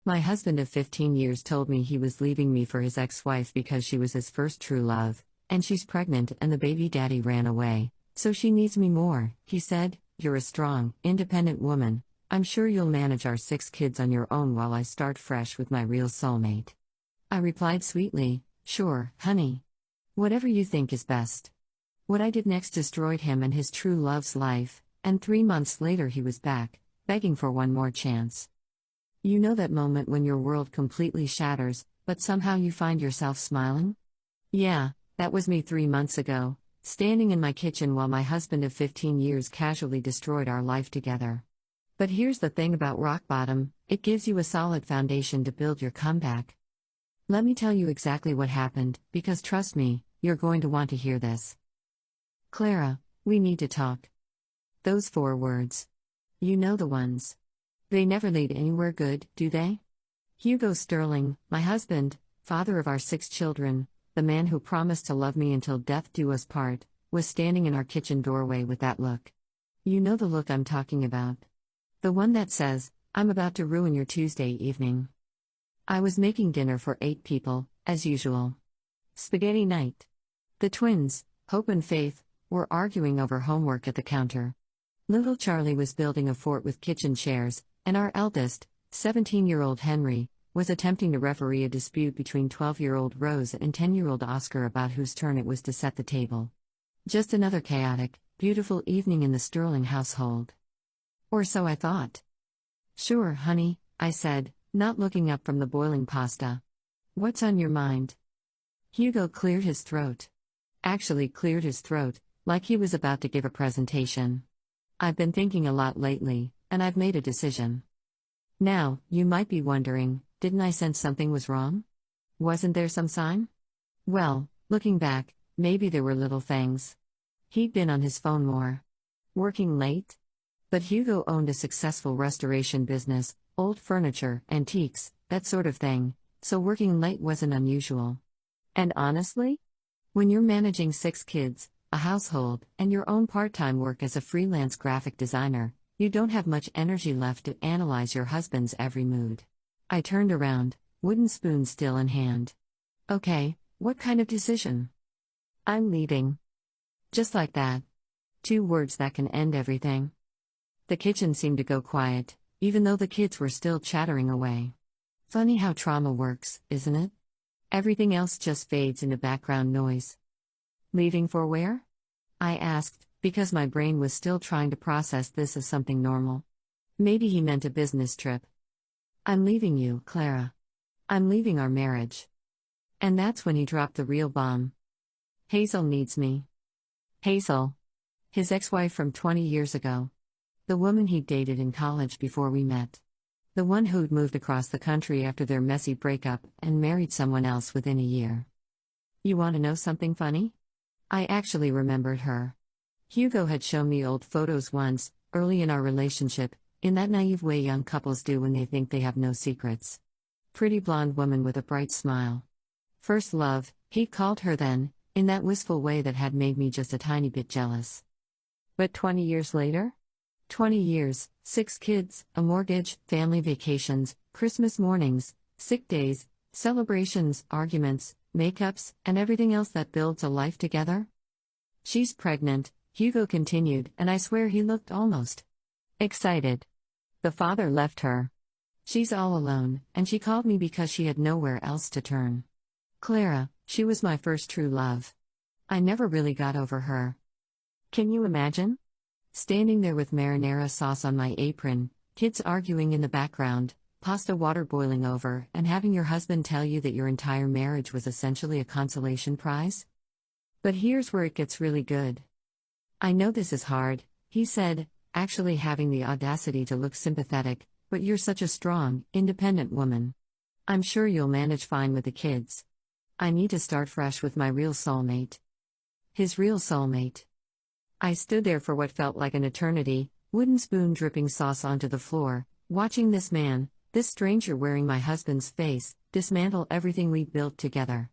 My husband of 15 years told me he was leaving me for his ex-wife because she was his first true love, and she's pregnant and the baby daddy ran away, so she needs me more, he said. You're a strong, independent woman. I'm sure you'll manage our 6 kids on your own while I start fresh with my real soulmate. I replied sweetly, sure, honey. Whatever you think is best. What I did next destroyed him and his true love's life, and 3 months later he was back, begging for one more chance. You know that moment when your world completely shatters, but somehow you find yourself smiling? Yeah, that was me 3 months ago, standing in my kitchen while my husband of 15 years casually destroyed our life together. But here's the thing about rock bottom, it gives you a solid foundation to build your comeback. Let me tell you exactly what happened, because trust me, you're going to want to hear this. Clara, we need to talk. Those 4 words. You know the ones. They never lead anywhere good, do they? Hugo Sterling, my husband, father of our 6 children, the man who promised to love me until death do us part, was standing in our kitchen doorway with that look. You know the look I'm talking about. The one that says, I'm about to ruin your Tuesday evening. I was making dinner for 8 people, as usual. Spaghetti night. The twins, Hope and Faith, were arguing over homework at the counter. Little Charlie was building a fort with kitchen chairs, and our eldest, 17-year-old Henry, was attempting to referee a dispute between 12-year-old Rose and 10-year-old Oscar about whose turn it was to set the table. Just another chaotic, beautiful evening in the Sterling household. Or so I thought. Sure, honey, I said, not looking up from the boiling pasta. What's on your mind? Hugo cleared his throat. Actually cleared his throat, like he was about to give a presentation. I've been thinking a lot lately, and I've made a decision. Now, you might be wondering, didn't I sense something was wrong? Wasn't there some sign? Well, looking back, maybe there were little things. He'd been on his phone more. Working late? But Hugo owned a successful restoration business, old furniture, antiques, that sort of thing, so working late wasn't unusual. And honestly? When you're managing 6 kids, a household, and your own part-time work as a freelance graphic designer, you don't have much energy left to analyze your husband's every mood. I turned around, wooden spoon still in hand. Okay, what kind of decision? I'm leaving. Just like that. 2 words that can end everything. The kitchen seemed to go quiet, even though the kids were still chattering away. Funny how trauma works, isn't it? Everything else just fades into background noise. Leaving for where? I asked, because my brain was still trying to process this as something normal. Maybe he meant a business trip. I'm leaving you, Clara. I'm leaving our marriage. And that's when he dropped the real bomb. Hazel needs me. Hazel. His ex-wife from 20 years ago. The woman he'd dated in college before we met. The one who'd moved across the country after their messy breakup and married someone else within a year. You want to know something funny? I actually remembered her. Hugo had shown me old photos once, early in our relationship, in that naive way young couples do when they think they have no secrets. Pretty blonde woman with a bright smile. First love, he'd called her then, in that wistful way that had made me just a tiny bit jealous. But 20 years later? 20 years, 6 kids, a mortgage, family vacations, Christmas mornings, sick days, celebrations, arguments, makeups, and everything else that builds a life together? She's pregnant, Hugo continued, and I swear he looked almost excited. The father left her. She's all alone, and she called me because she had nowhere else to turn. Clara, she was my first true love. I never really got over her. Can you imagine? Standing there with marinara sauce on my apron, kids arguing in the background, pasta water boiling over, and having your husband tell you that your entire marriage was essentially a consolation prize? But here's where it gets really good. I know this is hard, he said, actually having the audacity to look sympathetic, but you're such a strong, independent woman. I'm sure you'll manage fine with the kids. I need to start fresh with my real soulmate. His real soulmate. I stood there for what felt like an eternity, wooden spoon dripping sauce onto the floor, watching this man, this stranger wearing my husband's face, dismantle everything we'd built together.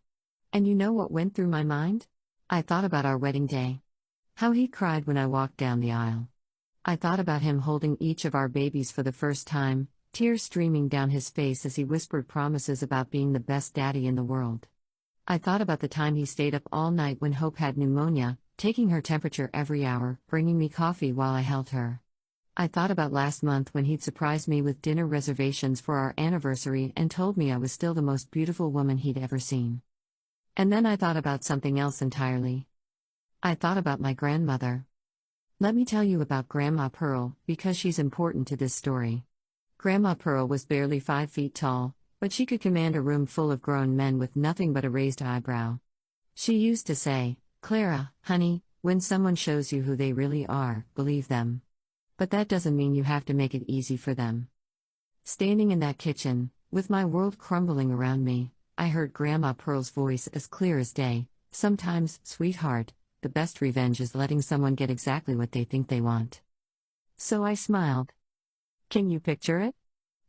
And you know what went through my mind? I thought about our wedding day. How he cried when I walked down the aisle. I thought about him holding each of our babies for the first time, tears streaming down his face as he whispered promises about being the best daddy in the world. I thought about the time he stayed up all night when Hope had pneumonia, taking her temperature every hour, bringing me coffee while I held her. I thought about last month when he'd surprised me with dinner reservations for our anniversary and told me I was still the most beautiful woman he'd ever seen. And then I thought about something else entirely. I thought about my grandmother. Let me tell you about Grandma Pearl, because she's important to this story. Grandma Pearl was barely 5 feet tall, but she could command a room full of grown men with nothing but a raised eyebrow. She used to say, "Clara, honey, when someone shows you who they really are, believe them. But that doesn't mean you have to make it easy for them." Standing in that kitchen, with my world crumbling around me, I heard Grandma Pearl's voice as clear as day. "Sometimes, sweetheart, the best revenge is letting someone get exactly what they think they want." So I smiled. Can you picture it?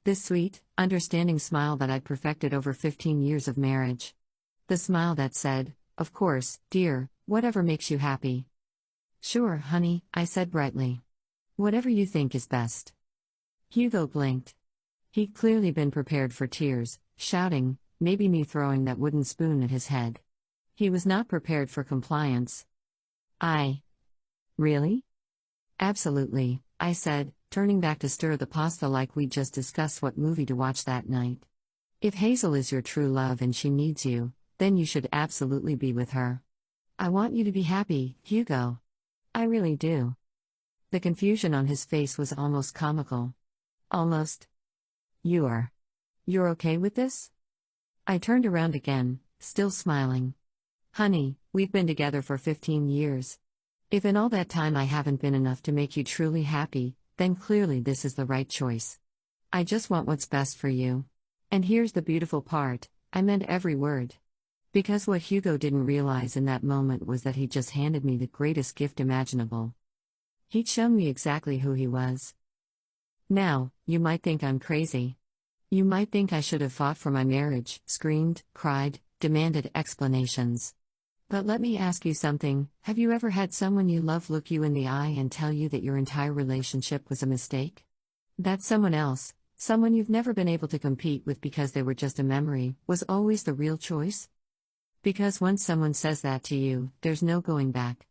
This sweet, understanding smile that I'd perfected over 15 years of marriage. The smile that said, "Of course, dear, whatever makes you happy." "Sure, honey," I said brightly. "Whatever you think is best." Hugo blinked. He'd clearly been prepared for tears, shouting, maybe me throwing that wooden spoon at his head. He was not prepared for compliance. Really? "Absolutely," I said, turning back to stir the pasta like we'd just discussed what movie to watch that night. "If Hazel is your true love and she needs you, then you should absolutely be with her. I want you to be happy, Hugo. I really do." The confusion on his face was almost comical. "Almost? You're okay with this?" I turned around again, still smiling. "Honey, we've been together for 15 years. If in all that time I haven't been enough to make you truly happy, then clearly this is the right choice. I just want what's best for you. And here's the beautiful part, I meant every word. Because what Hugo didn't realize in that moment was that he just handed me the greatest gift imaginable. He'd shown me exactly who he was. Now, you might think I'm crazy. You might think I should have fought for my marriage, screamed, cried, demanded explanations. But let me ask you something, have you ever had someone you love look you in the eye and tell you that your entire relationship was a mistake? That someone else, someone you've never been able to compete with because they were just a memory, was always the real choice? Because once someone says that to you, there's no going back.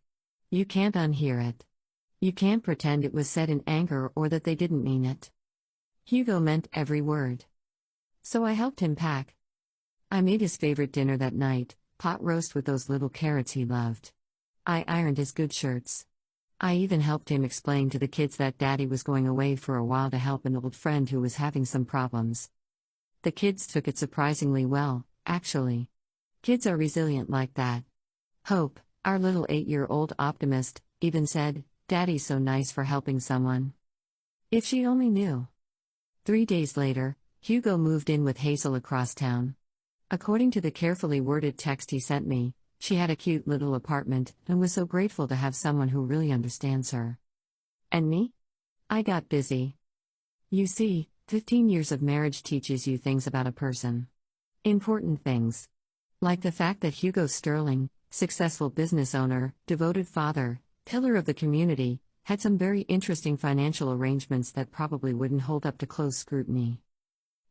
You can't unhear it. You can't pretend it was said in anger or that they didn't mean it. Hugo meant every word. So I helped him pack. I made his favorite dinner that night, pot roast with those little carrots he loved. I ironed his good shirts. I even helped him explain to the kids that Daddy was going away for a while to help an old friend who was having some problems. The kids took it surprisingly well, actually. Kids are resilient like that. Hope, our little 8-year-old optimist, even said, "Daddy's so nice for helping someone." If she only knew. 3 days later, Hugo moved in with Hazel across town. According to the carefully worded text he sent me, she had a cute little apartment and was so grateful to have someone who really understands her. And me? I got busy. You see, 15 years of marriage teaches you things about a person. Important things. Like the fact that Hugo Sterling, successful business owner, devoted father, pillar of the community, had some very interesting financial arrangements that probably wouldn't hold up to close scrutiny.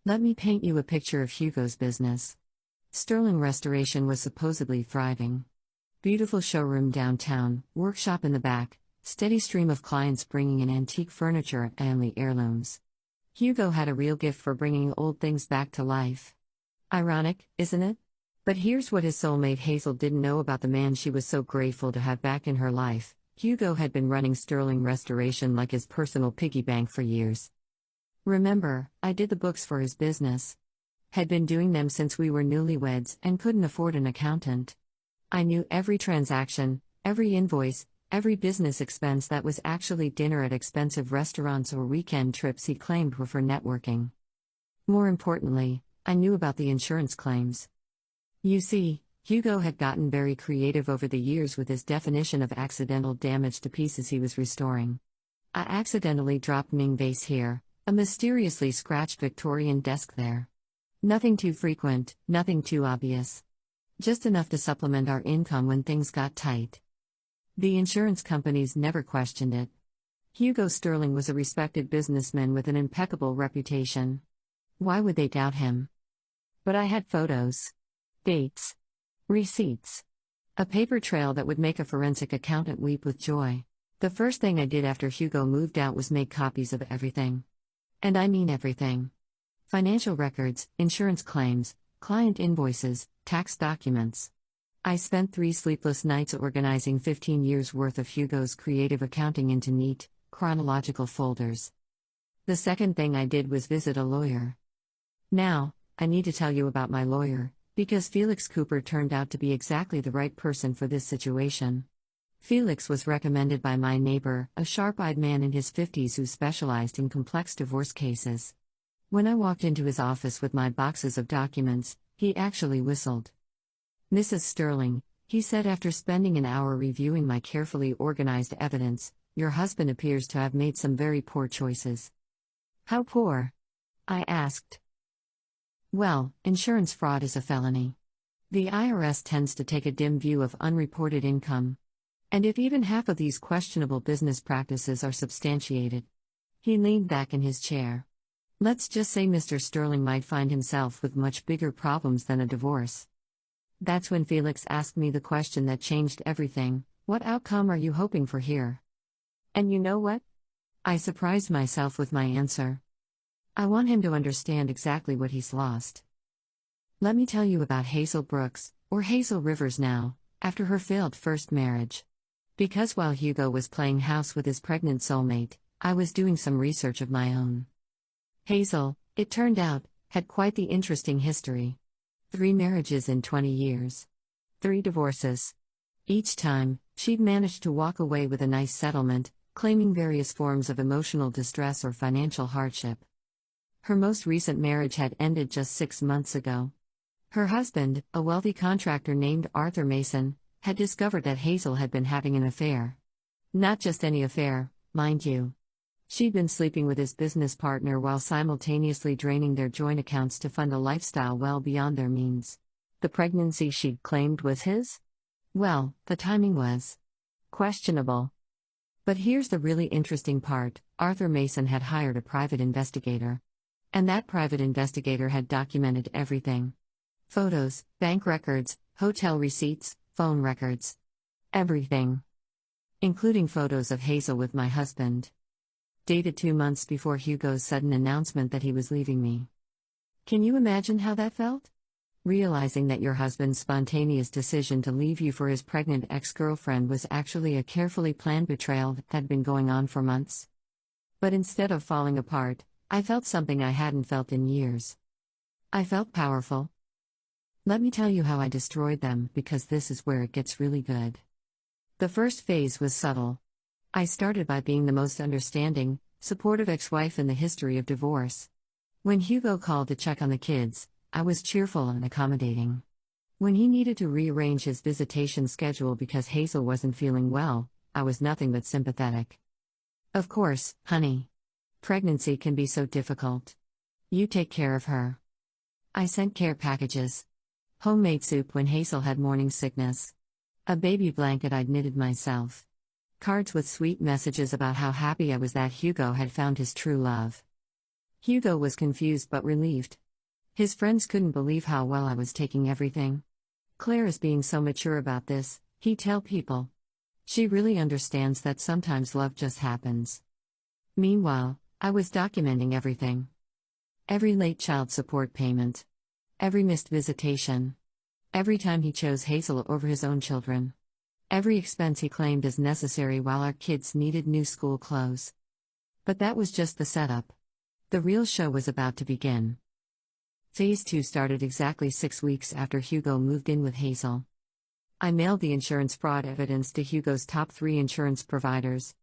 Let me paint you a picture of Hugo's business. Sterling Restoration was supposedly thriving. Beautiful showroom downtown, workshop in the back, steady stream of clients bringing in antique furniture and family heirlooms. Hugo had a real gift for bringing old things back to life. Ironic, isn't it? But here's what his soulmate Hazel didn't know about the man she was so grateful to have back in her life. Hugo had been running Sterling Restoration like his personal piggy bank for years. Remember, I did the books for his business. Had been doing them since we were newlyweds and couldn't afford an accountant. I knew every transaction, every invoice, every business expense that was actually dinner at expensive restaurants or weekend trips he claimed were for networking. More importantly, I knew about the insurance claims. You see, Hugo had gotten very creative over the years with his definition of accidental damage to pieces he was restoring. I accidentally dropped Ming vase here, a mysteriously scratched Victorian desk there. Nothing too frequent, nothing too obvious. Just enough to supplement our income when things got tight. The insurance companies never questioned it. Hugo Sterling was a respected businessman with an impeccable reputation. Why would they doubt him? But I had photos, dates, receipts, a paper trail that would make a forensic accountant weep with joy. The first thing I did after Hugo moved out was make copies of everything. And I mean everything. Financial records, insurance claims, client invoices, tax documents. I spent 3 sleepless nights organizing 15 years' worth of Hugo's creative accounting into neat, chronological folders. The second thing I did was visit a lawyer. Now, I need to tell you about my lawyer, because Felix Cooper turned out to be exactly the right person for this situation. Felix was recommended by my neighbor, a sharp-eyed man in his 50s who specialized in complex divorce cases. When I walked into his office with my boxes of documents, he actually whistled. "Mrs. Sterling," he said after spending an hour reviewing my carefully organized evidence, "your husband appears to have made some very poor choices." "How poor?" I asked. "Well, insurance fraud is a felony. The IRS tends to take a dim view of unreported income. And if even half of these questionable business practices are substantiated." He leaned back in his chair. "Let's just say Mr. Sterling might find himself with much bigger problems than a divorce." That's when Felix asked me the question that changed everything: "What outcome are you hoping for here?" And you know what? I surprised myself with my answer. I want him to understand exactly what he's lost. Let me tell you about Hazel Brooks, or Hazel Rivers now, after her failed first marriage. Because while Hugo was playing house with his pregnant soulmate, I was doing some research of my own. Hazel, it turned out, had quite the interesting history. 3 marriages in 20 years. 3 divorces. Each time, she'd managed to walk away with a nice settlement, claiming various forms of emotional distress or financial hardship. Her most recent marriage had ended just 6 months ago. Her husband, a wealthy contractor named Arthur Mason, had discovered that Hazel had been having an affair. Not just any affair, mind you. She'd been sleeping with his business partner while simultaneously draining their joint accounts to fund a lifestyle well beyond their means. The pregnancy she'd claimed was his? Well, the timing was questionable. But here's the really interesting part: Arthur Mason had hired a private investigator. And that private investigator had documented everything. Photos, bank records, hotel receipts, phone records. Everything. Including photos of Hazel with my husband. Dated 2 months before Hugo's sudden announcement that he was leaving me. Can you imagine how that felt? Realizing that your husband's spontaneous decision to leave you for his pregnant ex-girlfriend was actually a carefully planned betrayal that had been going on for months. But instead of falling apart, I felt something I hadn't felt in years. I felt powerful. Let me tell you how I destroyed them, because this is where it gets really good. The first phase was subtle. I started by being the most understanding, supportive ex-wife in the history of divorce. When Hugo called to check on the kids, I was cheerful and accommodating. When he needed to rearrange his visitation schedule because Hazel wasn't feeling well, I was nothing but sympathetic. Of course, honey. Pregnancy can be so difficult. You take care of her. I sent care packages. Homemade soup when Hazel had morning sickness. A baby blanket I'd knitted myself. Cards with sweet messages about how happy I was that Hugo had found his true love. Hugo was confused but relieved. His friends couldn't believe how well I was taking everything. "Claire is being so mature about this," he'd tell people. "She really understands that sometimes love just happens." Meanwhile, I was documenting everything. Every late child support payment. Every missed visitation. Every time he chose Hazel over his own children. Every expense he claimed as necessary while our kids needed new school clothes. But that was just the setup. The real show was about to begin. Phase 2 started exactly 6 weeks after Hugo moved in with Hazel. I mailed the insurance fraud evidence to Hugo's top 3 insurance providers.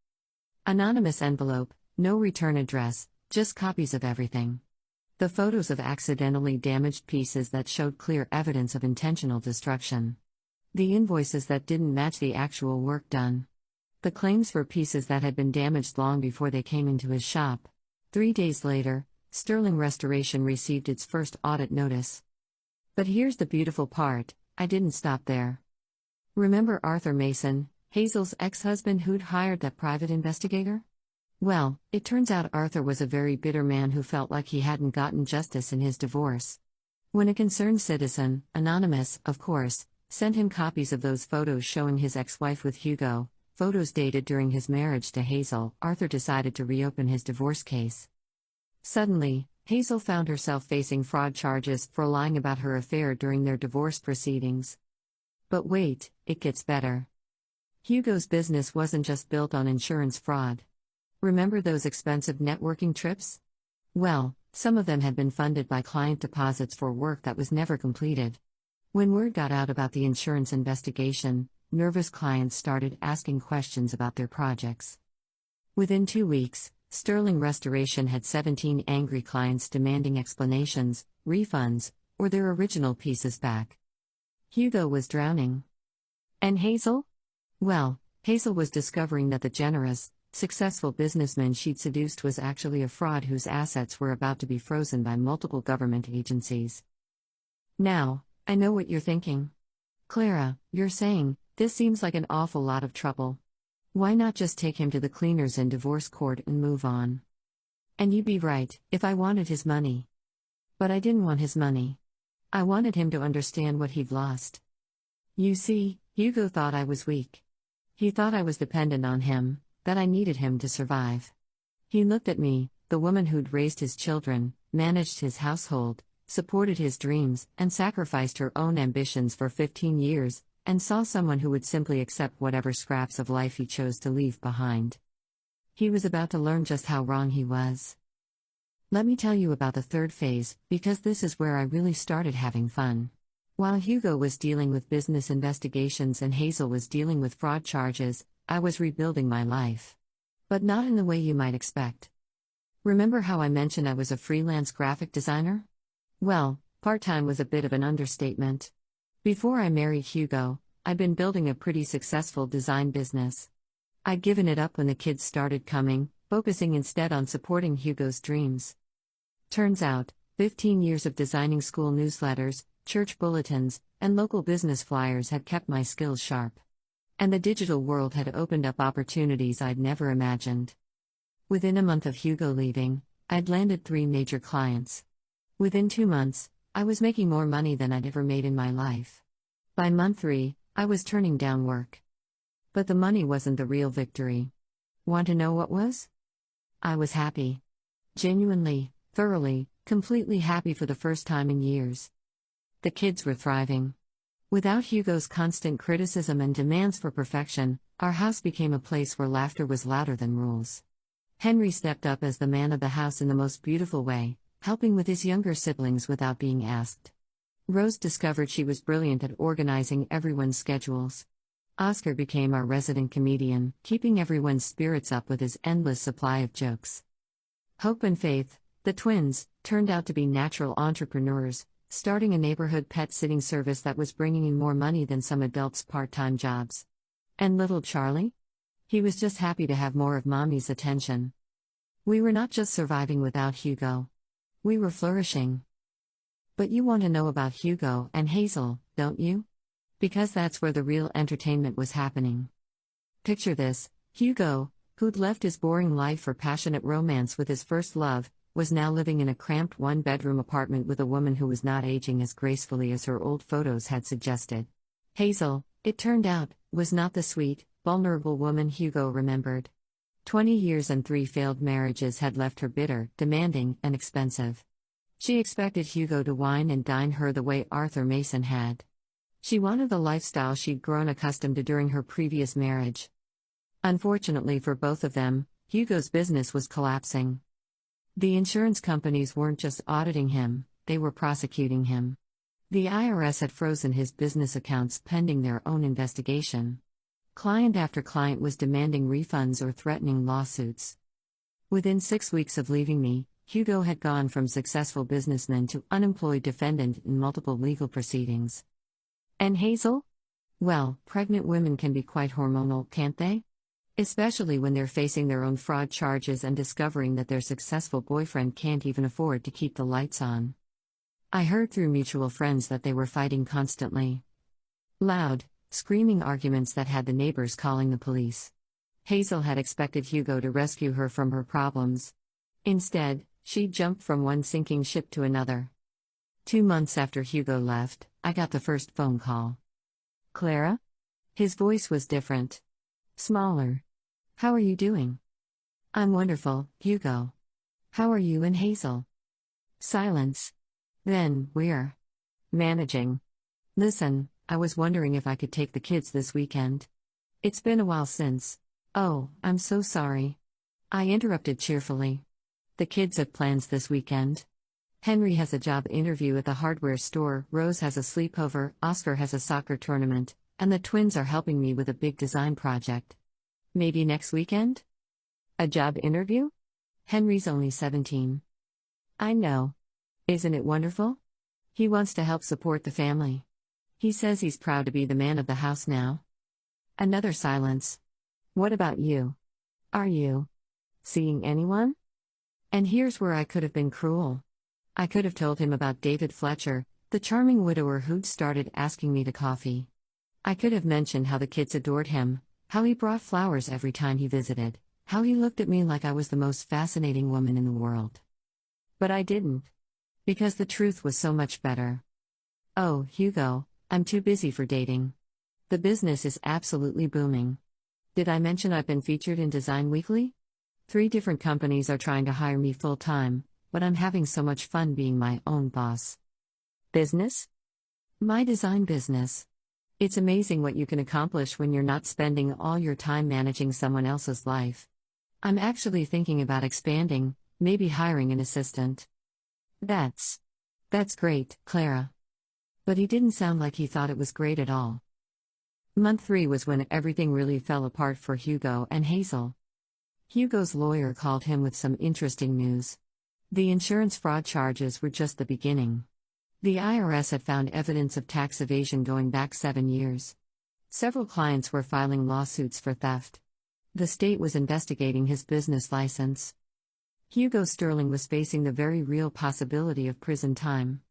Anonymous envelope, no return address, just copies of everything. The photos of accidentally damaged pieces that showed clear evidence of intentional destruction. The invoices that didn't match the actual work done. The claims for pieces that had been damaged long before they came into his shop. 3 days later, Sterling Restoration received its first audit notice. But here's the beautiful part: I didn't stop there. Remember Arthur Mason, Hazel's ex-husband who'd hired that private investigator? Well, it turns out Arthur was a very bitter man who felt like he hadn't gotten justice in his divorce. When a concerned citizen, anonymous, of course, sent him copies of those photos showing his ex-wife with Hugo, photos dated during his marriage to Hazel, Arthur decided to reopen his divorce case. Suddenly, Hazel found herself facing fraud charges for lying about her affair during their divorce proceedings. But wait, it gets better. Hugo's business wasn't just built on insurance fraud. Remember those expensive networking trips? Well, some of them had been funded by client deposits for work that was never completed. When word got out about the insurance investigation, nervous clients started asking questions about their projects. Within 2 weeks, Sterling Restoration had 17 angry clients demanding explanations, refunds, or their original pieces back. Hugo was drowning. And Hazel? Well, Hazel was discovering that the generous, successful businessman she'd seduced was actually a fraud whose assets were about to be frozen by multiple government agencies. Now, I know what you're thinking. Clara, you're saying, this seems like an awful lot of trouble. Why not just take him to the cleaners in divorce court and move on? And you'd be right, if I wanted his money. But I didn't want his money. I wanted him to understand what he'd lost. You see, Hugo thought I was weak. He thought I was dependent on him, that I needed him to survive. He looked at me, the woman who'd raised his children, managed his household, supported his dreams, and sacrificed her own ambitions for 15 years, and saw someone who would simply accept whatever scraps of life he chose to leave behind. He was about to learn just how wrong he was. Let me tell you about the third phase, because this is where I really started having fun. While Hugo was dealing with business investigations and Hazel was dealing with fraud charges, I was rebuilding my life. But not in the way you might expect. Remember how I mentioned I was a freelance graphic designer? Well, part-time was a bit of an understatement. Before I married Hugo, I'd been building a pretty successful design business. I'd given it up when the kids started coming, focusing instead on supporting Hugo's dreams. Turns out, 15 years of designing school newsletters, church bulletins, and local business flyers had kept my skills sharp. And the digital world had opened up opportunities I'd never imagined. Within a month of Hugo leaving, I'd landed 3 major clients. Within 2 months, I was making more money than I'd ever made in my life. By month 3, I was turning down work. But the money wasn't the real victory. Want to know what was? I was happy. Genuinely, thoroughly, completely happy for the first time in years. The kids were thriving. Without Hugo's constant criticism and demands for perfection, our house became a place where laughter was louder than rules. Henry stepped up as the man of the house in the most beautiful way, helping with his younger siblings without being asked. Rose discovered she was brilliant at organizing everyone's schedules. Oscar became our resident comedian, keeping everyone's spirits up with his endless supply of jokes. Hope and Faith, the twins, turned out to be natural entrepreneurs, starting a neighborhood pet sitting service that was bringing in more money than some adults' part-time jobs. And little Charlie? He was just happy to have more of Mommy's attention. We were not just surviving without Hugo. We were flourishing. But you want to know about Hugo and Hazel, don't you? Because that's where the real entertainment was happening. Picture this: Hugo, who'd left his boring life for passionate romance with his first love, was now living in a cramped one-bedroom apartment with a woman who was not aging as gracefully as her old photos had suggested. Hazel, it turned out, was not the sweet, vulnerable woman Hugo remembered. 20 years and 3 failed marriages had left her bitter, demanding, and expensive. She expected Hugo to wine and dine her the way Arthur Mason had. She wanted the lifestyle she'd grown accustomed to during her previous marriage. Unfortunately for both of them, Hugo's business was collapsing. The insurance companies weren't just auditing him, they were prosecuting him. The IRS had frozen his business accounts pending their own investigation. Client after client was demanding refunds or threatening lawsuits. Within 6 weeks of leaving me, Hugo had gone from successful businessman to unemployed defendant in multiple legal proceedings. And Hazel? Well, pregnant women can be quite hormonal, can't they? Especially when they're facing their own fraud charges and discovering that their successful boyfriend can't even afford to keep the lights on. I heard through mutual friends that they were fighting constantly. Loud, screaming arguments that had the neighbors calling the police. Hazel had expected Hugo to rescue her from her problems. Instead, she jumped from one sinking ship to another. 2 months after Hugo left, I got the first phone call. Clara? His voice was different. Smaller. How are you doing? I'm wonderful, Hugo. How are you and Hazel? Silence. Then, we're managing. Listen, I was wondering if I could take the kids this weekend. It's been a while since. Oh, I'm so sorry. I interrupted cheerfully. The kids have plans this weekend. Henry has a job interview at the hardware store, Rose has a sleepover, Oscar has a soccer tournament, and the twins are helping me with a big design project. Maybe next weekend? A job interview? Henry's only 17. I know. Isn't it wonderful? He wants to help support the family. He says he's proud to be the man of the house now. Another silence. What about you? Are you seeing anyone? And here's where I could have been cruel. I could have told him about David Fletcher, the charming widower who'd started asking me to coffee. I could have mentioned how the kids adored him, how he brought flowers every time he visited, how he looked at me like I was the most fascinating woman in the world. But I didn't. Because the truth was so much better. Oh, Hugo, I'm too busy for dating. The business is absolutely booming. Did I mention I've been featured in Design Weekly? 3 different companies are trying to hire me full-time, but I'm having so much fun being my own boss. Business? My design business. It's amazing what you can accomplish when you're not spending all your time managing someone else's life. I'm actually thinking about expanding, maybe hiring an assistant. That's great, Clara. But he didn't sound like he thought it was great at all. Month 3 was when everything really fell apart for Hugo and Hazel. Hugo's lawyer called him with some interesting news. The insurance fraud charges were just the beginning. The IRS had found evidence of tax evasion going back 7 years. Several clients were filing lawsuits for theft. The state was investigating his business license. Hugo Sterling was facing the very real possibility of prison time.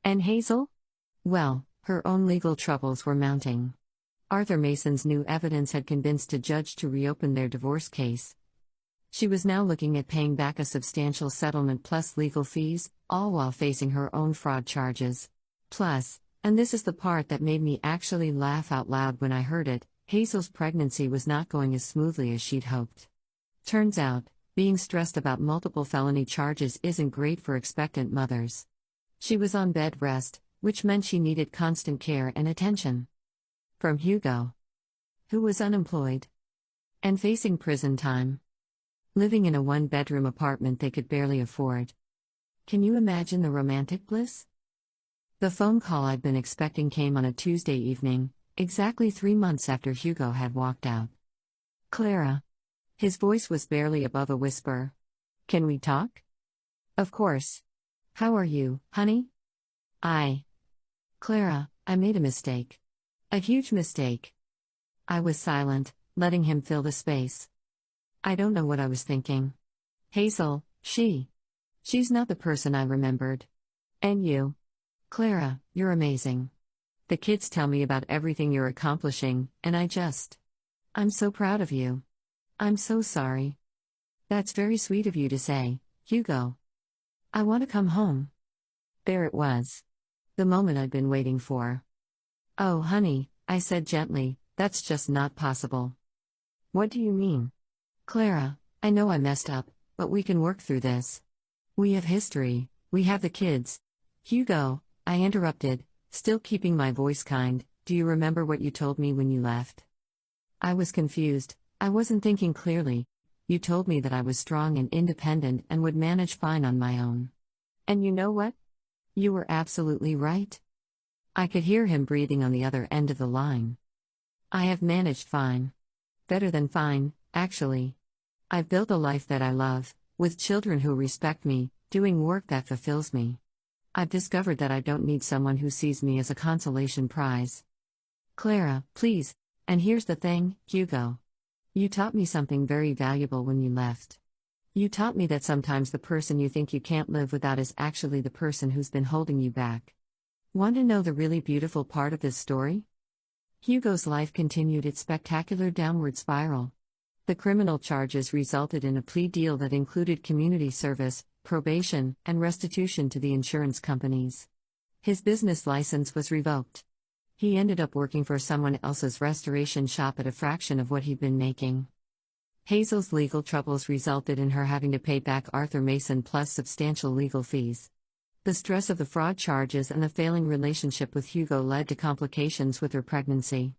And Hazel? Well, her own legal troubles were mounting. Arthur Mason's new evidence had convinced a judge to reopen their divorce case. She was now looking at paying back a substantial settlement plus legal fees, all while facing her own fraud charges. Plus, and this is the part that made me actually laugh out loud when I heard it, Hazel's pregnancy was not going as smoothly as she'd hoped. Turns out, being stressed about multiple felony charges isn't great for expectant mothers. She was on bed rest, which meant she needed constant care and attention. From Hugo, who was unemployed and facing prison time. Living in a 1-bedroom apartment they could barely afford. Can you imagine the romantic bliss? The phone call I'd been expecting came on a Tuesday evening, exactly 3 months after Hugo had walked out. Clara. His voice was barely above a whisper. Can we talk? Of course. How are you, honey? Clara, I made a mistake. A huge mistake. I was silent, letting him fill the space. I don't know what I was thinking. Hazel, she's not the person I remembered. And you? Clara, you're amazing. The kids tell me about everything you're accomplishing, and I'm so proud of you. I'm so sorry. That's very sweet of you to say, Hugo. I want to come home. There it was. The moment I'd been waiting for. Oh, honey, I said gently, that's just not possible. What do you mean? Clara, I know I messed up, but we can work through this. We have history, we have the kids. Hugo, I interrupted, still keeping my voice kind, do you remember what you told me when you left? I was confused, I wasn't thinking clearly. You told me that I was strong and independent and would manage fine on my own. And you know what? You were absolutely right. I could hear him breathing on the other end of the line. I have managed fine. Better than fine, actually. I've built a life that I love, with children who respect me, doing work that fulfills me. I've discovered that I don't need someone who sees me as a consolation prize. Clara, please, and here's the thing, Hugo. You taught me something very valuable when you left. You taught me that sometimes the person you think you can't live without is actually the person who's been holding you back. Want to know the really beautiful part of this story? Hugo's life continued its spectacular downward spiral. The criminal charges resulted in a plea deal that included community service, probation, and restitution to the insurance companies. His business license was revoked. He ended up working for someone else's restoration shop at a fraction of what he'd been making. Hazel's legal troubles resulted in her having to pay back Arthur Mason plus substantial legal fees. The stress of the fraud charges and the failing relationship with Hugo led to complications with her pregnancy.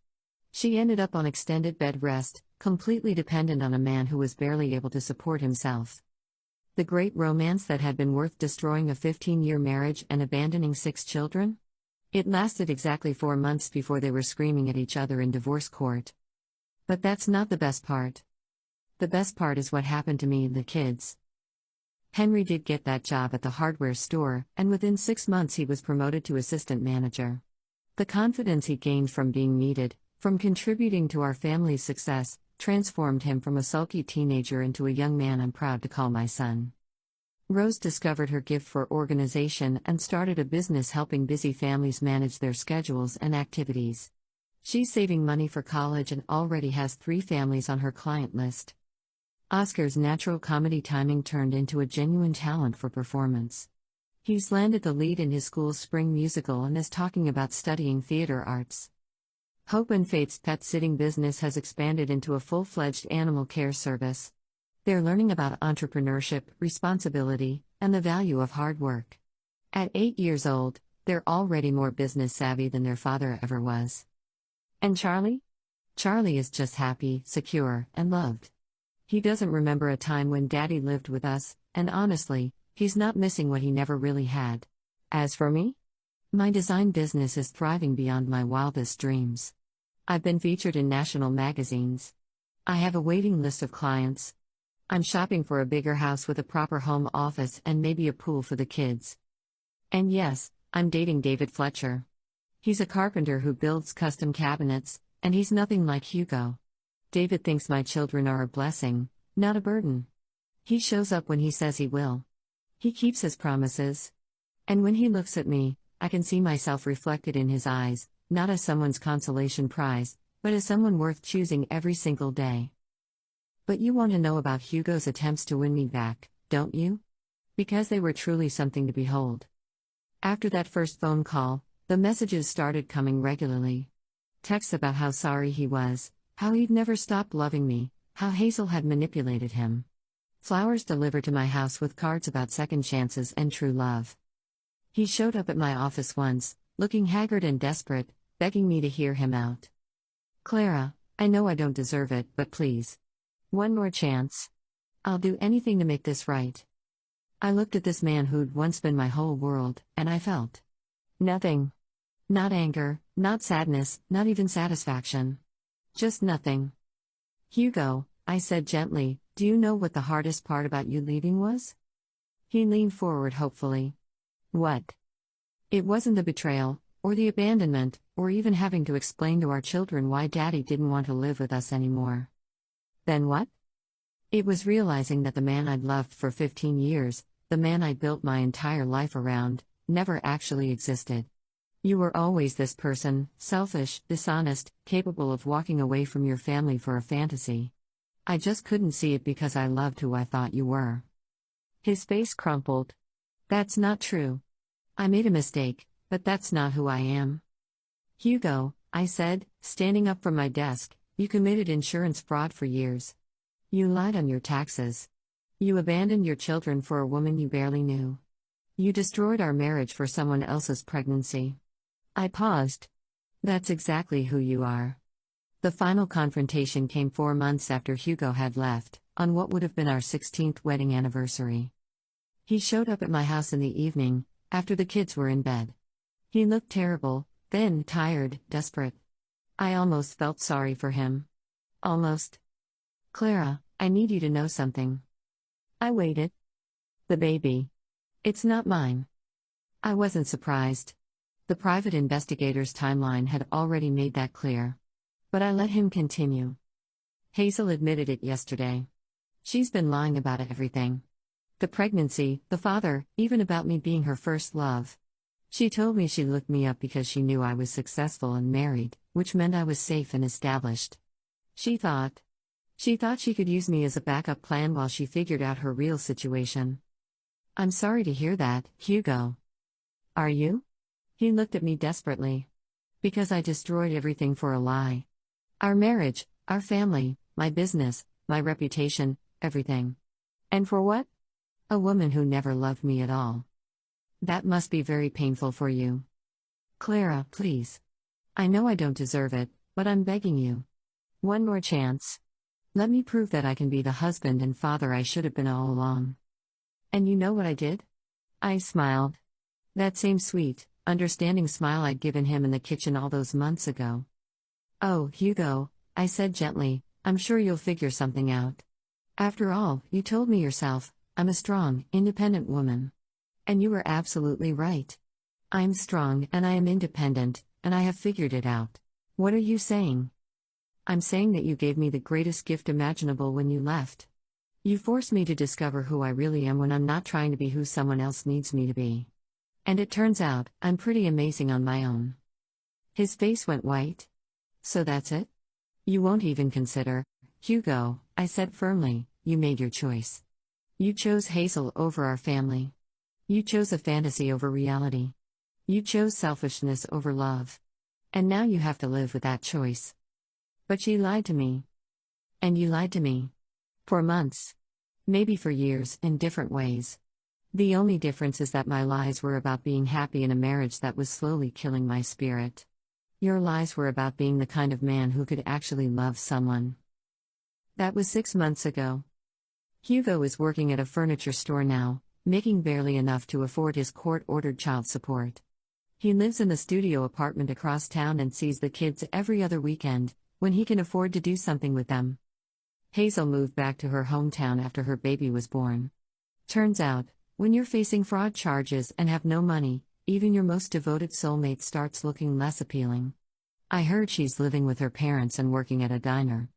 She ended up on extended bed rest, completely dependent on a man who was barely able to support himself. The great romance that had been worth destroying a 15-year marriage and abandoning 6 children? It lasted exactly 4 months before they were screaming at each other in divorce court. But that's not the best part. The best part is what happened to me and the kids. Henry did get that job at the hardware store, and within 6 months he was promoted to assistant manager. The confidence he gained from being needed, from contributing to our family's success, transformed him from a sulky teenager into a young man I'm proud to call my son. Rose discovered her gift for organization and started a business helping busy families manage their schedules and activities. She's saving money for college and already has 3 families on her client list. Oscar's natural comedy timing turned into a genuine talent for performance. He's landed the lead in his school's spring musical and is talking about studying theater arts. Hope and Faith's pet sitting business has expanded into a full-fledged animal care service. They're learning about entrepreneurship, responsibility, and the value of hard work. At 8 years old, they're already more business savvy than their father ever was. And Charlie? Charlie is just happy, secure, and loved. He doesn't remember a time when Daddy lived with us, and honestly, he's not missing what he never really had. As for me? My design business is thriving beyond my wildest dreams. I've been featured in national magazines. I have a waiting list of clients. I'm shopping for a bigger house with a proper home office and maybe a pool for the kids. And yes, I'm dating David Fletcher. He's a carpenter who builds custom cabinets, and he's nothing like Hugo. David thinks my children are a blessing, not a burden. He shows up when he says he will. He keeps his promises. And when he looks at me, I can see myself reflected in his eyes, not as someone's consolation prize, but as someone worth choosing every single day. But you want to know about Hugo's attempts to win me back, don't you? Because they were truly something to behold. After that first phone call, the messages started coming regularly. Texts about how sorry he was, how he'd never stopped loving me, how Hazel had manipulated him. Flowers delivered to my house with cards about second chances and true love. He showed up at my office once, looking haggard and desperate, begging me to hear him out. Clara, I know I don't deserve it, but please. One more chance. I'll do anything to make this right. I looked at this man who'd once been my whole world, and I felt nothing. Not anger, not sadness, not even satisfaction. Just nothing. Hugo, I said gently, do you know what the hardest part about you leaving was? He leaned forward hopefully. What? It wasn't the betrayal, or the abandonment, or even having to explain to our children why Daddy didn't want to live with us anymore. Then what? It was realizing that the man I'd loved for 15 years, the man I'd built my entire life around, never actually existed. You were always this person, selfish, dishonest, capable of walking away from your family for a fantasy. I just couldn't see it because I loved who I thought you were. His face crumpled. That's not true. I made a mistake, but that's not who I am. Hugo, I said, standing up from my desk, you committed insurance fraud for years. You lied on your taxes. You abandoned your children for a woman you barely knew. You destroyed our marriage for someone else's pregnancy. I paused. That's exactly who you are. The final confrontation came 4 months after Hugo had left, on what would have been our 16th wedding anniversary. He showed up at my house in the evening, after the kids were in bed. He looked terrible, thin, tired, desperate. I almost felt sorry for him. Almost. Clara, I need you to know something. I waited. The baby. It's not mine. I wasn't surprised. The private investigator's timeline had already made that clear. But I let him continue. Hazel admitted it yesterday. She's been lying about everything. The pregnancy, the father, even about me being her first love. She told me she looked me up because she knew I was successful and married, which meant I was safe and established. She thought. She thought she could use me as a backup plan while she figured out her real situation. I'm sorry to hear that, Hugo. Are you? He looked at me desperately. Because I destroyed everything for a lie. Our marriage, our family, my business, my reputation, everything. And for what? A woman who never loved me at all. That must be very painful for you. Clara, please. I know I don't deserve it, but I'm begging you. One more chance. Let me prove that I can be the husband and father I should have been all along. And you know what I did? I smiled. That same sweet, understanding smile I'd given him in the kitchen all those months ago. Oh, Hugo, I said gently, I'm sure you'll figure something out. After all, you told me yourself, I'm a strong, independent woman. And you were absolutely right. I'm strong and I am independent, and I have figured it out. What are you saying? I'm saying that you gave me the greatest gift imaginable when you left. You forced me to discover who I really am when I'm not trying to be who someone else needs me to be. And it turns out, I'm pretty amazing on my own. His face went white. So that's it? You won't even consider. Hugo, I said firmly, you made your choice. You chose Hazel over our family. You chose a fantasy over reality. You chose selfishness over love. And now you have to live with that choice. But she lied to me. And you lied to me. For months. Maybe for years, in different ways. The only difference is that my lies were about being happy in a marriage that was slowly killing my spirit. Your lies were about being the kind of man who could actually love someone. That was 6 months ago. Hugo is working at a furniture store now, making barely enough to afford his court-ordered child support. He lives in the studio apartment across town and sees the kids every other weekend, when he can afford to do something with them. Hazel moved back to her hometown after her baby was born. Turns out, when you're facing fraud charges and have no money, even your most devoted soulmate starts looking less appealing. I heard she's living with her parents and working at a diner.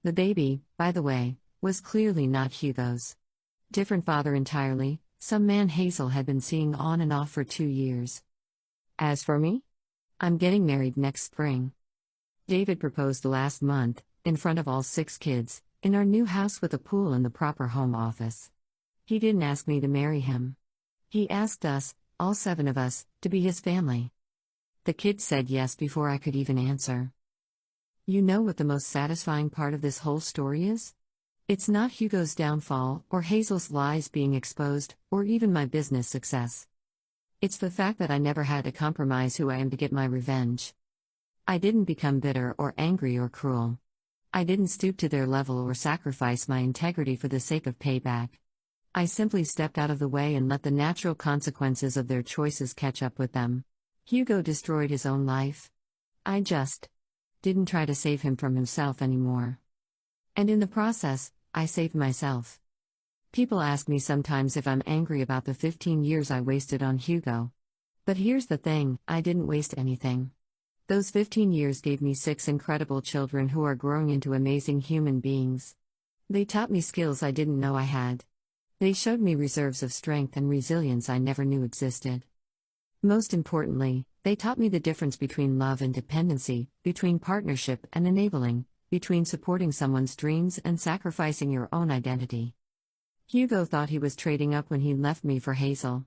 The baby, by the way, was clearly not Hugo's. Different father entirely, some man Hazel had been seeing on and off for 2 years. As for me? I'm getting married next spring. David proposed last month, in front of all 6 kids, in our new house with a pool and the proper home office. He didn't ask me to marry him. He asked us, all 7 of us, to be his family. The kids said yes before I could even answer. You know what the most satisfying part of this whole story is? It's not Hugo's downfall, or Hazel's lies being exposed, or even my business success. It's the fact that I never had to compromise who I am to get my revenge. I didn't become bitter or angry or cruel. I didn't stoop to their level or sacrifice my integrity for the sake of payback. I simply stepped out of the way and let the natural consequences of their choices catch up with them. Hugo destroyed his own life. I just didn't try to save him from himself anymore. And in the process, I saved myself. People ask me sometimes if I'm angry about the 15 years I wasted on Hugo. But here's the thing, I didn't waste anything. Those 15 years gave me 6 incredible children who are growing into amazing human beings. They taught me skills I didn't know I had. They showed me reserves of strength and resilience I never knew existed. Most importantly, they taught me the difference between love and dependency, between partnership and enabling, between supporting someone's dreams and sacrificing your own identity. Hugo thought he was trading up when he left me for Hazel.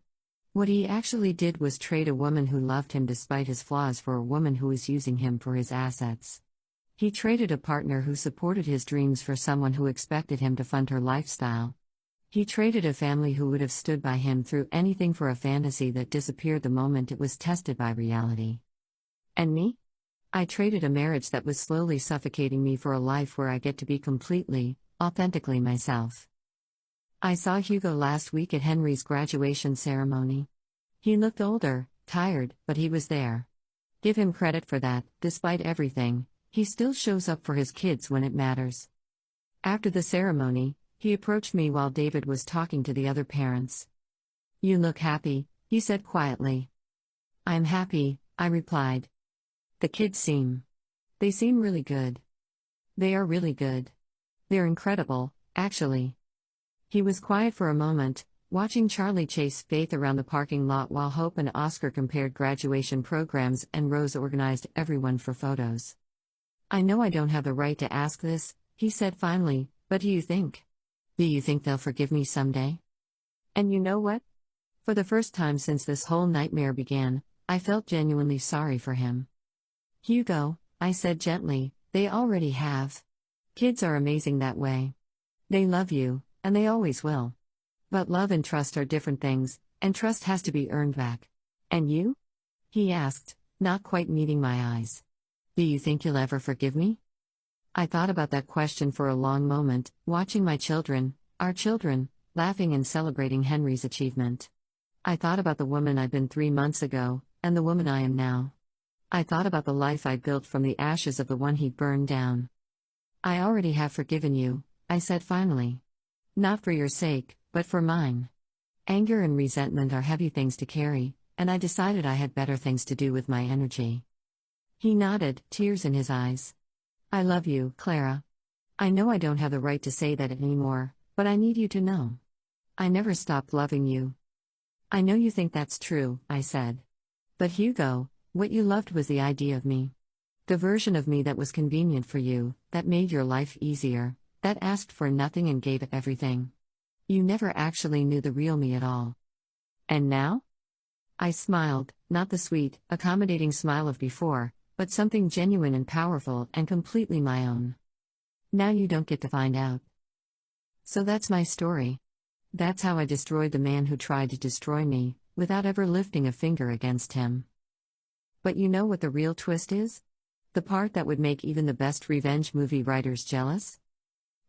What he actually did was trade a woman who loved him despite his flaws for a woman who was using him for his assets. He traded a partner who supported his dreams for someone who expected him to fund her lifestyle. He traded a family who would have stood by him through anything for a fantasy that disappeared the moment it was tested by reality. And me? I traded a marriage that was slowly suffocating me for a life where I get to be completely, authentically myself. I saw Hugo last week at Henry's graduation ceremony. He looked older, tired, but he was there. Give him credit for that, despite everything, he still shows up for his kids when it matters. After the ceremony, he approached me while David was talking to the other parents. You look happy, he said quietly. I'm happy, I replied. The kids seem really good. They are really good. They're incredible, actually. He was quiet for a moment, watching Charlie chase Faith around the parking lot while Hope and Oscar compared graduation programs and Rose organized everyone for photos. I know I don't have the right to ask this, He said finally, but do you think? Do you think they'll forgive me someday? And you know what? For the first time since this whole nightmare began, I felt genuinely sorry for him. Hugo, I said gently, they already have. Kids are amazing that way. They love you, and they always will. But love and trust are different things, and trust has to be earned back. And you? He asked, not quite meeting my eyes. Do you think you'll ever forgive me? I thought about that question for a long moment, watching my children, our children, laughing and celebrating Henry's achievement. I thought about the woman I'd been 3 months ago, and the woman I am now. I thought about the life I'd built from the ashes of the one he'd burned down. I already have forgiven you, I said finally. Not for your sake, but for mine. Anger and resentment are heavy things to carry, and I decided I had better things to do with my energy. He nodded, tears in his eyes. I love you, Clara. I know I don't have the right to say that anymore, but I need you to know. I never stopped loving you. I know you think that's true, I said. But Hugo, what you loved was the idea of me. The version of me that was convenient for you, that made your life easier, that asked for nothing and gave everything. You never actually knew the real me at all. And now? I smiled, not the sweet, accommodating smile of before, but something genuine and powerful and completely my own. Now you don't get to find out. So that's my story. That's how I destroyed the man who tried to destroy me, without ever lifting a finger against him. But you know what the real twist is? The part that would make even the best revenge movie writers jealous?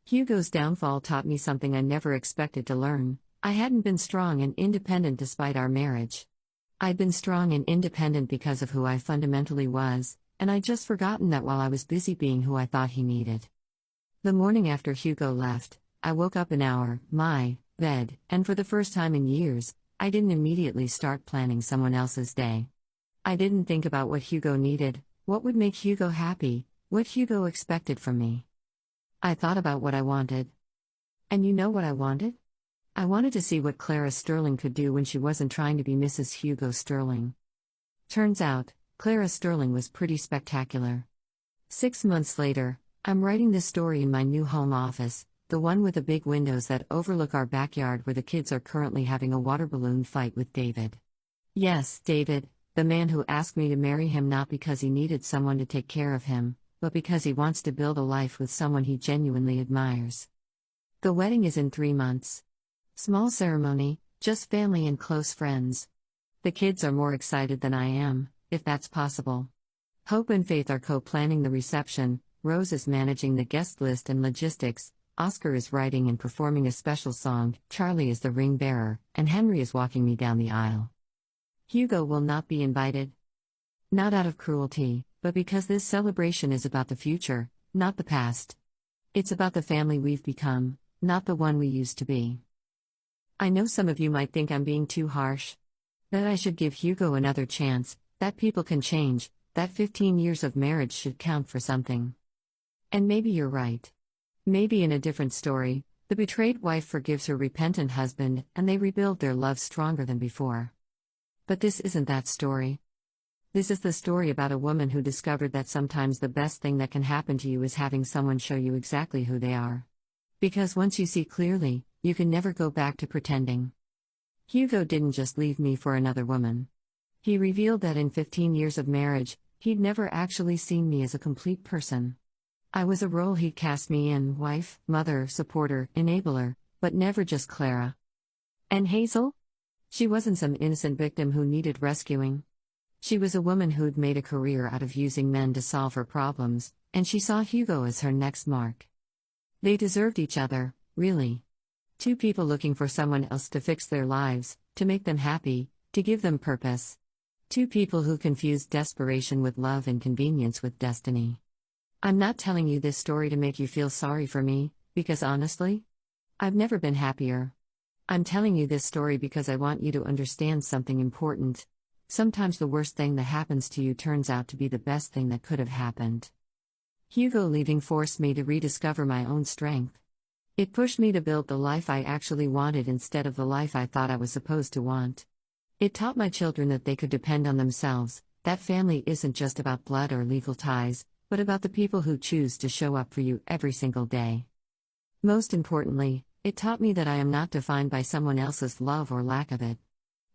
Hugo's downfall taught me something I never expected to learn. I hadn't been strong and independent despite our marriage. I'd been strong and independent because of who I fundamentally was, and I'd just forgotten that while I was busy being who I thought he needed. The morning after Hugo left, I woke up in my bed, and for the first time in years, I didn't immediately start planning someone else's day. I didn't think about what Hugo needed, what would make Hugo happy, what Hugo expected from me. I thought about what I wanted. And you know what I wanted? I wanted to see what Clara Sterling could do when she wasn't trying to be Mrs. Hugo Sterling. Turns out, Clara Sterling was pretty spectacular. 6 months later, I'm writing this story in my new home office, the one with the big windows that overlook our backyard where the kids are currently having a water balloon fight with David. Yes, David, the man who asked me to marry him not because he needed someone to take care of him, but because he wants to build a life with someone he genuinely admires. The wedding is in 3 months. Small ceremony, just family and close friends. The kids are more excited than I am, if that's possible. Hope and Faith are co-planning the reception, Rose is managing the guest list and logistics, Oscar is writing and performing a special song, Charlie is the ring bearer, and Henry is walking me down the aisle. Hugo will not be invited. Not out of cruelty, but because this celebration is about the future, not the past. It's about the family we've become, not the one we used to be. I know some of you might think I'm being too harsh. That I should give Hugo another chance, that people can change, that 15 years of marriage should count for something. And maybe you're right. Maybe in a different story, the betrayed wife forgives her repentant husband and they rebuild their love stronger than before. But this isn't that story. This is the story about a woman who discovered that sometimes the best thing that can happen to you is having someone show you exactly who they are. Because once you see clearly, you can never go back to pretending. Hugo didn't just leave me for another woman. He revealed that in 15 years of marriage, he'd never actually seen me as a complete person. I was a role he'd cast me in: wife, mother, supporter, enabler, but never just Clara. And Hazel? She wasn't some innocent victim who needed rescuing. She was a woman who'd made a career out of using men to solve her problems, and she saw Hugo as her next mark. They deserved each other, really. 2 people looking for someone else to fix their lives, to make them happy, to give them purpose. 2 people who confused desperation with love and convenience with destiny. I'm not telling you this story to make you feel sorry for me, because honestly, I've never been happier. I'm telling you this story because I want you to understand something important. Sometimes the worst thing that happens to you turns out to be the best thing that could have happened. Hugo leaving forced me to rediscover my own strength. It pushed me to build the life I actually wanted instead of the life I thought I was supposed to want. It taught my children that they could depend on themselves, that family isn't just about blood or legal ties, but about the people who choose to show up for you every single day. Most importantly, it taught me that I am not defined by someone else's love or lack of it.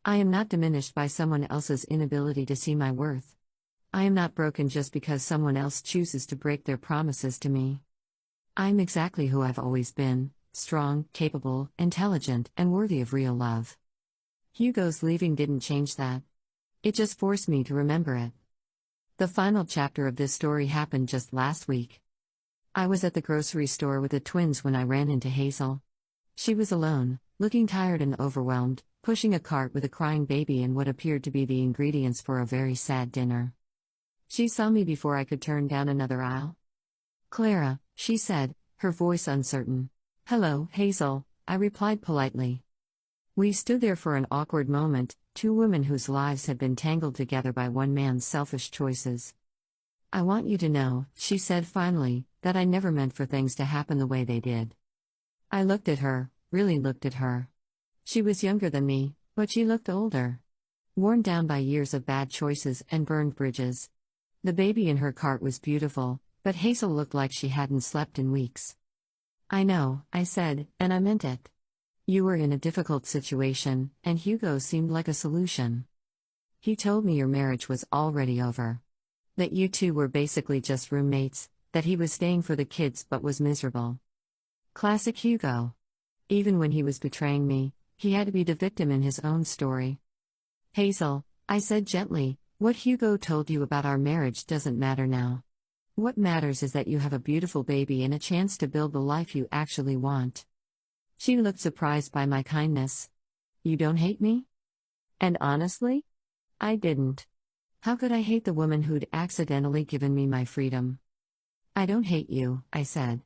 I am not diminished by someone else's inability to see my worth. I am not broken just because someone else chooses to break their promises to me. I am exactly who I've always been, strong, capable, intelligent, and worthy of real love. Hugo's leaving didn't change that. It just forced me to remember it. The final chapter of this story happened just last week. I was at the grocery store with the twins when I ran into Hazel. She was alone, looking tired and overwhelmed, pushing a cart with a crying baby and what appeared to be the ingredients for a very sad dinner. She saw me before I could turn down another aisle. "Clara," she said, her voice uncertain. "Hello, Hazel," I replied politely. We stood there for an awkward moment, two women whose lives had been tangled together by one man's selfish choices. "I want you to know," she said finally, "that I never meant for things to happen the way they did." I looked at her, really looked at her. She was younger than me, but she looked older. Worn down by years of bad choices and burned bridges. The baby in her cart was beautiful, but Hazel looked like she hadn't slept in weeks. "I know," I said, and I meant it. "You were in a difficult situation, and Hugo seemed like a solution. He told me your marriage was already over. That you two were basically just roommates, that he was staying for the kids but was miserable." Classic Hugo. Even when he was betraying me, he had to be the victim in his own story. "Hazel," I said gently, "what Hugo told you about our marriage doesn't matter now. What matters is that you have a beautiful baby and a chance to build the life you actually want." She looked surprised by my kindness. "You don't hate me?" And honestly, I didn't. How could I hate the woman who'd accidentally given me my freedom? "I don't hate you," I said.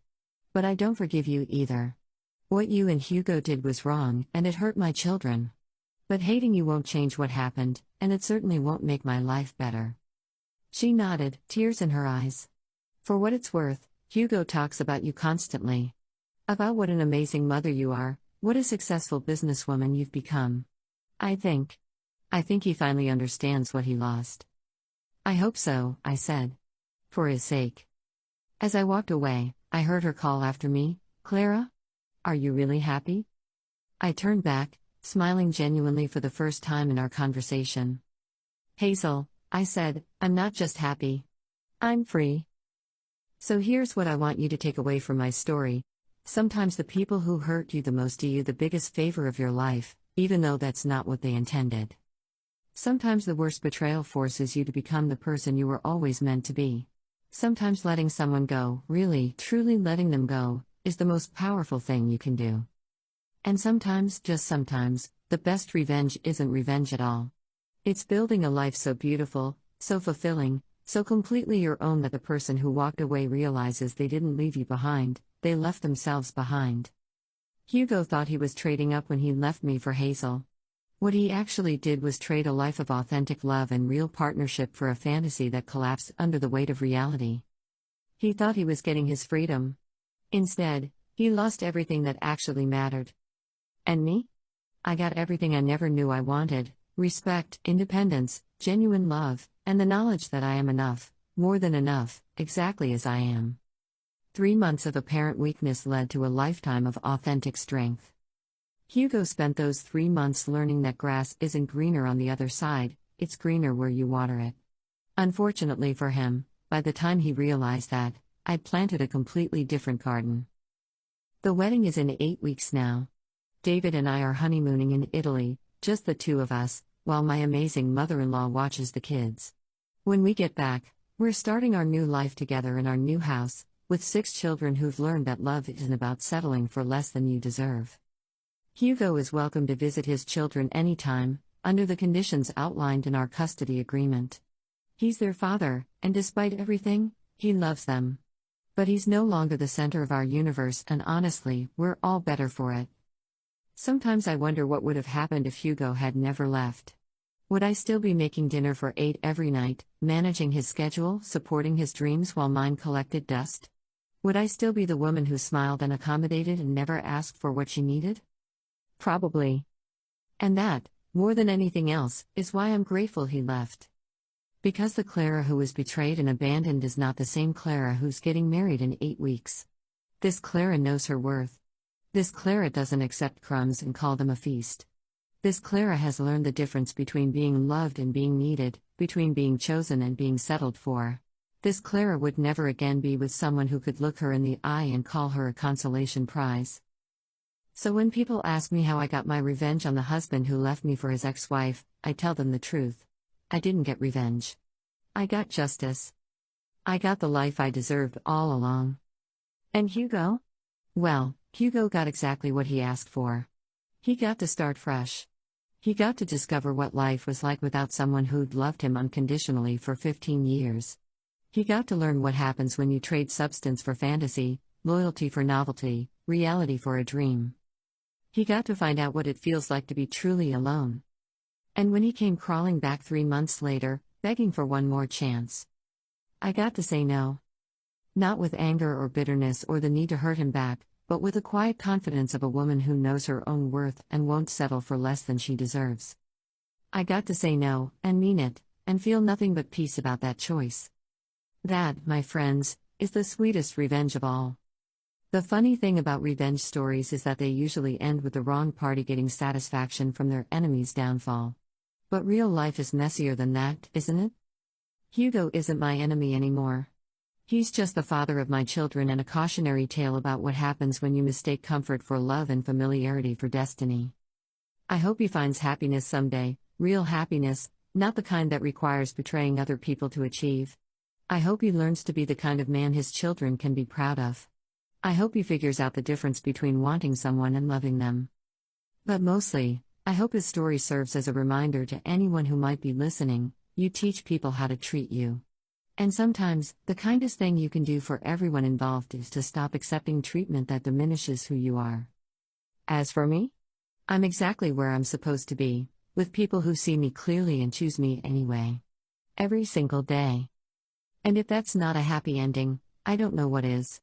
"But I don't forgive you either. What you and Hugo did was wrong, and it hurt my children. But hating you won't change what happened, and it certainly won't make my life better." She nodded, tears in her eyes. "For what it's worth, Hugo talks about you constantly. About what an amazing mother you are, what a successful businesswoman you've become. I think he finally understands what he lost." "I hope so," I said. "For his sake." As I walked away, I heard her call after me, "Clara? Are you really happy?" I turned back, smiling genuinely for the first time in our conversation. "Hazel," I said, "I'm not just happy. I'm free." So here's what I want you to take away from my story. Sometimes the people who hurt you the most do you the biggest favor of your life, even though that's not what they intended. Sometimes the worst betrayal forces you to become the person you were always meant to be. Sometimes letting someone go, really, truly letting them go, is the most powerful thing you can do. And sometimes, just sometimes, the best revenge isn't revenge at all. It's building a life so beautiful, so fulfilling, so completely your own that the person who walked away realizes they didn't leave you behind, they left themselves behind. Hugo thought he was trading up when he left me for Hazel. What he actually did was trade a life of authentic love and real partnership for a fantasy that collapsed under the weight of reality. He thought he was getting his freedom. Instead, he lost everything that actually mattered. And me? I got everything I never knew I wanted: respect, independence, genuine love, and the knowledge that I am enough, more than enough, exactly as I am. 3 months of apparent weakness led to a lifetime of authentic strength. Hugo spent those 3 months learning that grass isn't greener on the other side, it's greener where you water it. Unfortunately for him, by the time he realized that, I'd planted a completely different garden. The wedding is in 8 weeks now. David and I are honeymooning in Italy, just the two of us, while my amazing mother-in-law watches the kids. When we get back, we're starting our new life together in our new house, with 6 children who've learned that love isn't about settling for less than you deserve. Hugo is welcome to visit his children anytime, under the conditions outlined in our custody agreement. He's their father, and despite everything, he loves them. But he's no longer the center of our universe, and honestly, we're all better for it. Sometimes I wonder what would have happened if Hugo had never left. Would I still be making dinner for 8 every night, managing his schedule, supporting his dreams while mine collected dust? Would I still be the woman who smiled and accommodated and never asked for what she needed? Probably. And that, more than anything else, is why I'm grateful he left. Because the Clara who was betrayed and abandoned is not the same Clara who's getting married in 8 weeks. This Clara knows her worth. This Clara doesn't accept crumbs and call them a feast. This Clara has learned the difference between being loved and being needed, between being chosen and being settled for. This Clara would never again be with someone who could look her in the eye and call her a consolation prize. So when people ask me how I got my revenge on the husband who left me for his ex-wife, I tell them the truth. I didn't get revenge. I got justice. I got the life I deserved all along. And Hugo? Well, Hugo got exactly what he asked for. He got to start fresh. He got to discover what life was like without someone who'd loved him unconditionally for 15 years. He got to learn what happens when you trade substance for fantasy, loyalty for novelty, reality for a dream. He got to find out what it feels like to be truly alone. And when he came crawling back 3 months later, begging for one more chance, I got to say no. Not with anger or bitterness or the need to hurt him back, but with the quiet confidence of a woman who knows her own worth and won't settle for less than she deserves. I got to say no, and mean it, and feel nothing but peace about that choice. That, my friends, is the sweetest revenge of all. The funny thing about revenge stories is that they usually end with the wrong party getting satisfaction from their enemy's downfall. But real life is messier than that, isn't it? Hugo isn't my enemy anymore. He's just the father of my children and a cautionary tale about what happens when you mistake comfort for love and familiarity for destiny. I hope he finds happiness someday, real happiness, not the kind that requires betraying other people to achieve. I hope he learns to be the kind of man his children can be proud of. I hope he figures out the difference between wanting someone and loving them. But mostly, I hope his story serves as a reminder to anyone who might be listening: you teach people how to treat you. And sometimes, the kindest thing you can do for everyone involved is to stop accepting treatment that diminishes who you are. As for me, I'm exactly where I'm supposed to be, with people who see me clearly and choose me anyway. Every single day. And if that's not a happy ending, I don't know what is.